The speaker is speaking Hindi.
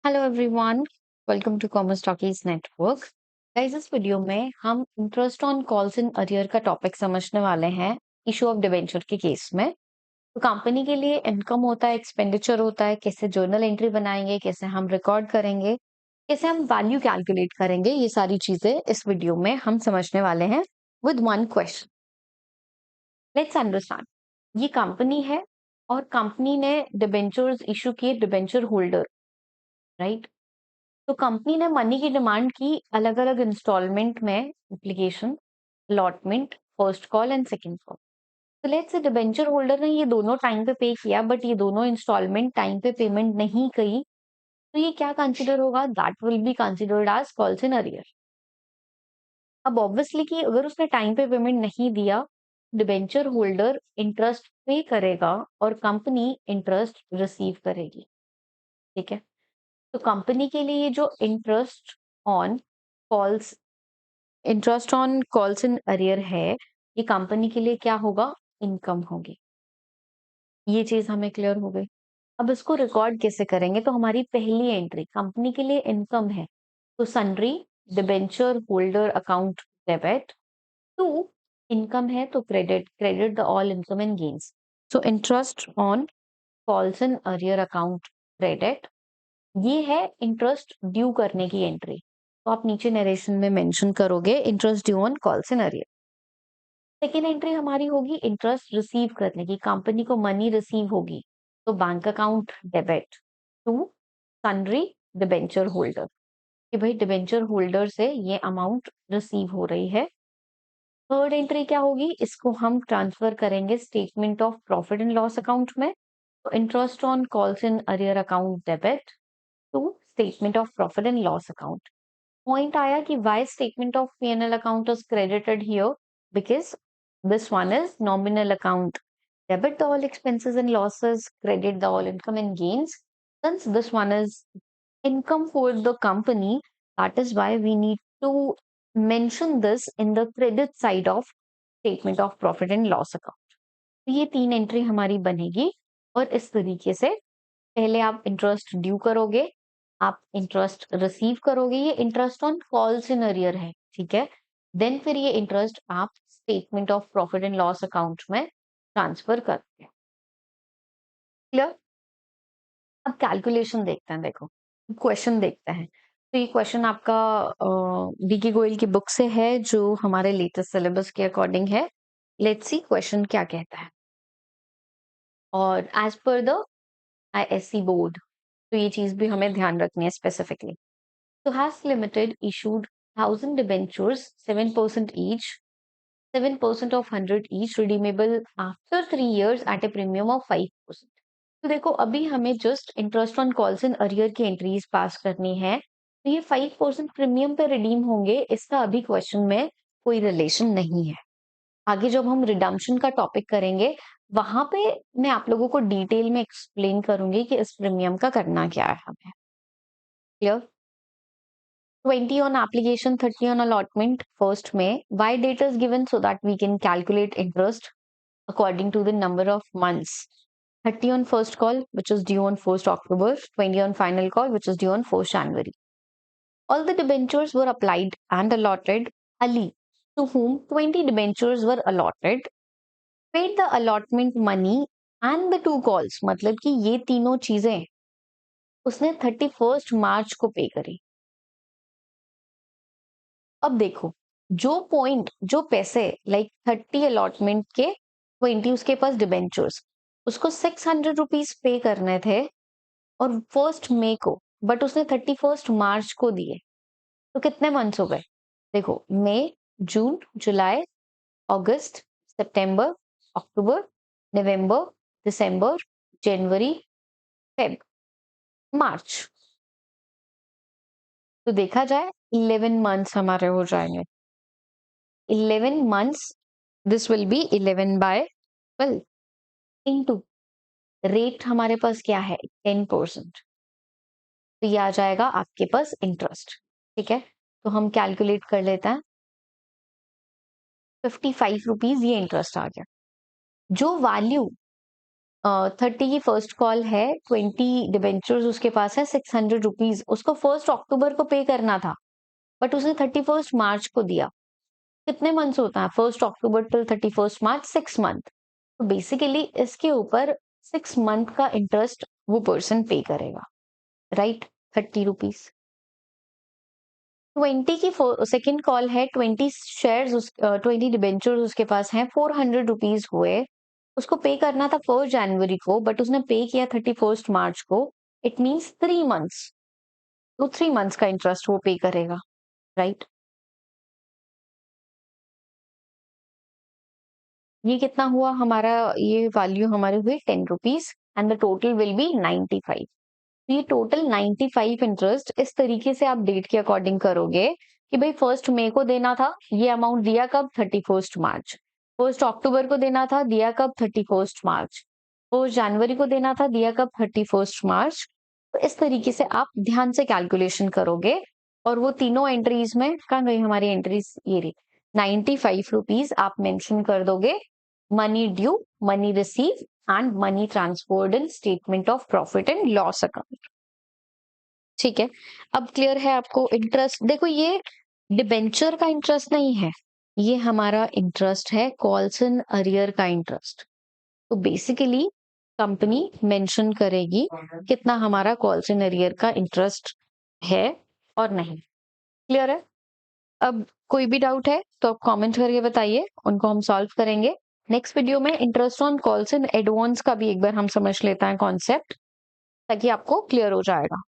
Hello everyone, welcome to commerce talkies network. Guys, इस वीडियो में हम interest on calls in arrear का टॉपिक समझने वाले हैं इशू ऑफ डिबेंचर के केस में। तो कंपनी के लिए इनकम होता है, एक्सपेंडिचर होता है, कैसे जर्नल एंट्री बनाएंगे, कैसे हम रिकॉर्ड करेंगे, कैसे हम वैल्यू कैलकुलेट करेंगे, ये सारी चीजें इस वीडियो में हम समझने वाले हैं with one question. Let's understand, ये कंपनी है और कंपनी ने डिबेंचर्स इशू किए डिबेंचर होल्डर, राइट। तो कंपनी ने मनी की डिमांड की अलग अलग इंस्टॉलमेंट में, application, allotment, first call and second call. तो लेट्स से डिबेंचर होल्डर ने ये दोनों टाइम पे पे किया, बट ये दोनों इंस्टॉलमेंट टाइम पे पेमेंट नहीं करी। तो ये क्या कंसिडर होगा? That will be considered as calls in arrear. अब ऑब्वियसली कि अगर उसने टाइम पे पेमेंट नहीं दिया, डिबेंचर होल्डर इंटरेस्ट पे करेगा और कंपनी इंटरेस्ट रिसीव करेगी। ठीक है। तो कंपनी के लिए ये जो on calls interest on calls in arrear है, ये कंपनी के लिए क्या होगा? इनकम होगी। ये चीज हमें क्लियर हो गई। अब इसको रिकॉर्ड कैसे करेंगे? तो हमारी पहली एंट्री कंपनी के लिए इनकम है, तो sundry debenture holder account debit to income है तो credit, credit the all income and gains. So interest on calls in arrear account credit, ये है इंटरेस्ट ड्यू करने की एंट्री। तो आप नीचे नरेशन में मेंशन करोगे interest due on calls in arrear. Second entry हमारी होगी इंटरेस्ट रिसीव करने की, कंपनी को मनी रिसीव होगी, तो bank account debit to sundry debenture holder, कि भाई डिबेंचर होल्डर से ये अमाउंट रिसीव हो रही है। थर्ड एंट्री क्या होगी? इसको हम ट्रांसफर करेंगे statement of profit and loss account में, तो interest on calls in arrear account debit to statement of profit and loss account. Point आया कि why statement of P&L account is credited here, because this one is nominal account. Debit the all expenses and losses, credit the all income and gains. Since this one is income for the company, that is why we need to mention this in the credit side of statement of profit and loss account. तो ये तीन एंट्री हमारी बनेगी और इस तरीके से पहले आप इंटरेस्ट ड्यू करोगे, आप इंटरेस्ट रिसीव करोगे, ये interest on calls in arrear है, ठीक है। देन फिर ये इंटरेस्ट आप statement of profit and loss account में ट्रांसफर करते हैं। क्लियर? अब कैलकुलेशन देखते हैं। देखो, क्वेश्चन देखते हैं। तो ये क्वेश्चन आपका बीके गोयल की बुक से है, जो हमारे लेटेस्ट सिलेबस के अकॉर्डिंग है। लेट्स सी क्वेश्चन क्या कहता है। और as per the ISC board, तो ये चीज भी हमें ध्यान रखनी है specifically. So has Limited issued 1,000 debentures, 7% each, 7% of 100 each, redeemable after 3 years at a premium of 5%. तो देखो, अभी हमें just interest on calls in arrear की एंट्रीज पास करनी है, तो ये 5% प्रीमियम पे रिडीम होंगे, इसका अभी क्वेश्चन में कोई रिलेशन नहीं है। आगे जब हम रिडम्पशन का टॉपिक करेंगे, वहां पे मैं आप लोगों को डिटेल में एक्सप्लेन करूंगी कि इस प्रीमियम का करना क्या है हमें। Clear? 20 on application, 30 on allotment. First May. Why date is given? So that we can calculate interest according to the number of months. 30 on first call, which is due on 1st October. 20 on final call, which is due on 1st January. All the debentures were applied and allotted. Ali, to whom 20 debentures were allotted, paid the allotment money and the two calls. मतलब कि ये तीनों चीजें उसने 31st मार्च को पे करी। अब देखो, जो पैसे लाइक 30 अलॉटमेंट के, 20 उसके पास डिबेंचर्स, उसको 600 रुपीज पे करने थे और 1 मई को, बट उसने 31 मार्च को दिए। तो कितने मंथ्स हो गए? देखो, मई, जून, जुलाई, अगस्त, सितंबर, अक्टूबर, नवंबर, दिसंबर, जनवरी, फेब, मार्च। तो देखा जाए 11 मंथ्स हमारे हो जाएंगे। 11 months, this will be 11 by 12 into rate हमारे पास क्या है? 10%। तो ये आ जाएगा आपके पास इंटरेस्ट। ठीक है, तो हम कैलकुलेट कर लेते हैं। 55 रुपीज ये इंटरेस्ट आ गया। जो वैल्यू 30 की फर्स्ट कॉल है, 20 डिबेंचर्स उसके पास है, 600 रुपीज उसको 1 अक्टूबर को पे करना था, बट उसने 31 मार्च को दिया। कितने मंथ्स होता है 1 अक्टूबर टिल 31 मार्च? 6 मंथ। तो बेसिकली इसके ऊपर 6 मंथ का इंटरेस्ट वो पर्सन पे करेगा, राइट? 30 रुपीज। 20 की सेकेंड कॉल है, 20 शेयर्स 20 डिबेंचर्स उसके पास हैं, 400 रुपीज हुए, उसको पे करना था 1 जनवरी को, बट उसने पे किया 31 मार्च को। इट मीन्स 3 मंथ्स, तो 3 मंथ्स का इंटरेस्ट वो पे करेगा, राइट? ये कितना हुआ हमारा? ये वैल्यू हमारे हुए 10 rupees and the total will be 95। ये टोटल 95 इंटरेस्ट इस तरीके से आप डेट के अकॉर्डिंग करोगे कि भाई 1 मई को देना था, ये अमाउंट दिया कब? 31 मार्च। 1 अक्टूबर को देना था, दिया कब? 31 मार्च। 1 जनवरी को देना था, दिया कब? 31 मार्च। तो इस तरीके से आप ध्यान से कैलकुलेशन करोगे, और वो तीनों एंट्रीज में कहाँ गई हमारी एंट्रीज? ये रही। 95 रुपीज आप मेंशन कर दोगे, money due, money receive and money transferred in statement of profit and loss account. ठीक है, अब क्लियर है आपको? इंटरेस्ट देखो, ये डिबेंचर का इंटरेस्ट नहीं है, ये हमारा इंटरेस्ट है कॉल्स इन अरियर का इंटरेस्ट। तो बेसिकली कंपनी मेंशन करेगी कितना हमारा कॉल्स इन अरियर का इंटरेस्ट है और नहीं। क्लियर है? अब कोई भी डाउट है तो आप कमेंट करके बताइए, उनको हम सॉल्व करेंगे। नेक्स्ट वीडियो में interest on calls in advance का भी एक बार हम समझ लेते हैं कॉन्सेप्ट, ताकि आपको क्लियर हो जाएगा।